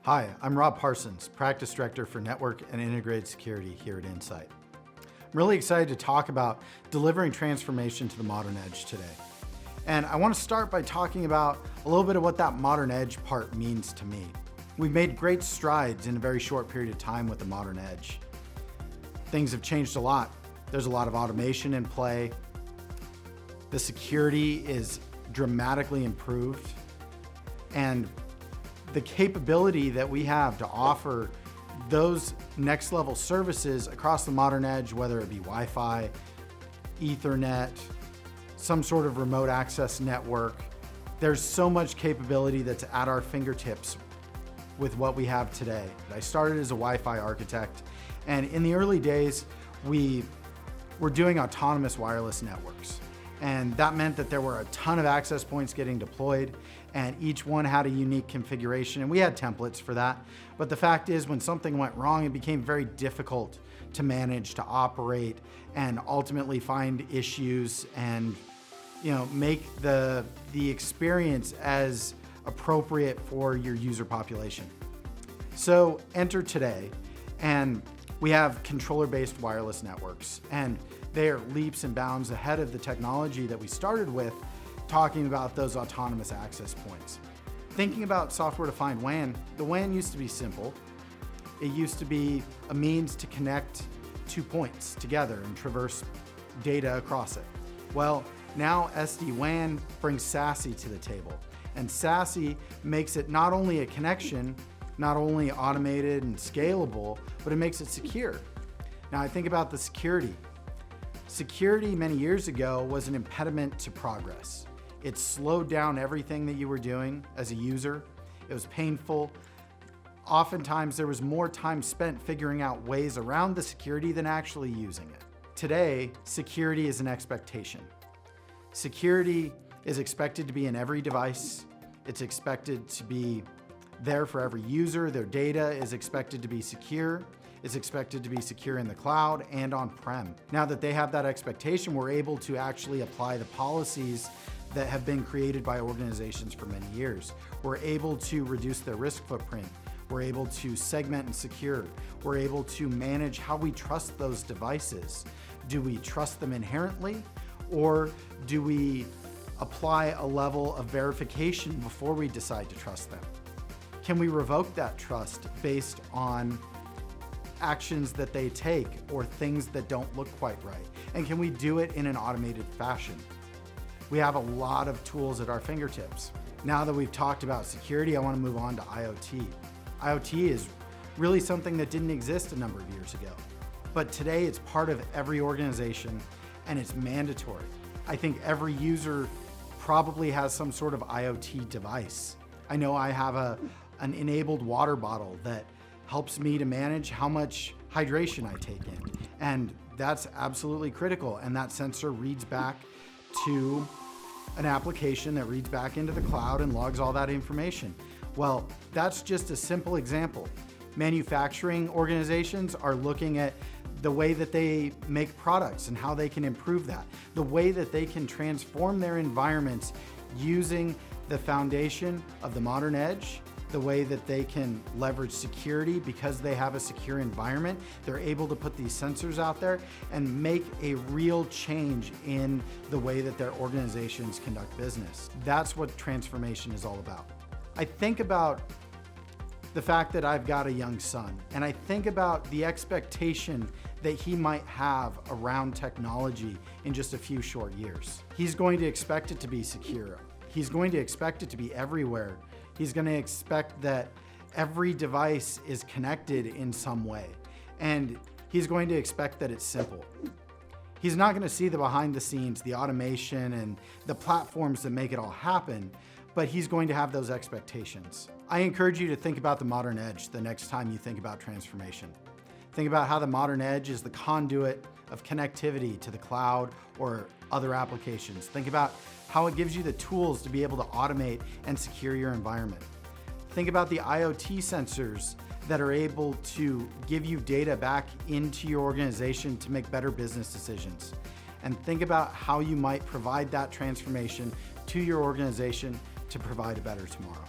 Hi, I'm Rob Parsons, Practice Director for Network and Integrated Security here at Insight. I'm really excited to talk about delivering transformation to the modern edge today. And I want to start by talking about a little bit of what that modern edge part means to me. We've made great strides in a very short period of time with the modern edge. Things have changed a lot. There's a lot of automation in play. The security is dramatically improved. And the capability that we have to offer those next level services across the modern edge, whether it be Wi-Fi, Ethernet, some sort of remote access network, there's so much capability that's at our fingertips with what we have today. I started as a Wi-Fi architect, and in the early days, we were doing autonomous wireless networks. And that meant that there were a ton of access points getting deployed, and each one had a unique configuration, and we had templates for that. But the fact is, when something went wrong, it became very difficult to manage, to operate, and ultimately find issues and make the experience as appropriate for your user population. So enter today, and we have controller-based wireless networks, and they are leaps and bounds ahead of the technology that we started with, talking about those autonomous access points. Thinking about software-defined WAN, the WAN used to be simple. It used to be a means to connect two points together and traverse data across it. Well, now SD-WAN brings SASE to the table, and SASE makes it not only a connection, not only automated and scalable, but it makes it secure. Now I think about the security. Security many years ago was an impediment to progress. It slowed down everything that you were doing as a user. It was painful. Oftentimes there was more time spent figuring out ways around the security than actually using it. Today, security is an expectation. Security is expected to be in every device. It's expected to be there for every user. Their data is expected to be secure. It's expected to be secure in the cloud and on-prem. Now that they have that expectation, we're able to actually apply the policies that have been created by organizations for many years. We're able to reduce their risk footprint. We're able to segment and secure. We're able to manage how we trust those devices. Do we trust them inherently, or do we apply a level of verification before we decide to trust them? Can we revoke that trust based on actions that they take or things that don't look quite right? And can we do it in an automated fashion? We have a lot of tools at our fingertips. Now that we've talked about security, I want to move on to IoT. IoT is really something that didn't exist a number of years ago, but today it's part of every organization and it's mandatory. I think every user probably has some sort of IoT device. I know I have an enabled water bottle that helps me to manage how much hydration I take in. And that's absolutely critical. And that sensor reads back to an application that reads back into the cloud and logs all that information. Well, that's just a simple example. Manufacturing organizations are looking at the way that they make products and how they can improve that, the way that they can transform their environments using the foundation of the modern edge, the way that they can leverage security because they have a secure environment. They're able to put these sensors out there and make a real change in the way that their organizations conduct business. That's what transformation is all about. I think about the fact that I've got a young son, and I think about the expectation that he might have around technology in just a few short years. He's going to expect it to be secure. He's going to expect it to be everywhere. He's going to expect that every device is connected in some way. And he's going to expect that it's simple. He's not going to see the behind the scenes, the automation and the platforms that make it all happen, but he's going to have those expectations. I encourage you to think about the modern edge the next time you think about transformation. Think about how the modern edge is the conduit of connectivity to the cloud or other applications. Think about how it gives you the tools to be able to automate and secure your environment. Think about the IoT sensors that are able to give you data back into your organization to make better business decisions. And think about how you might provide that transformation to your organization to provide a better tomorrow.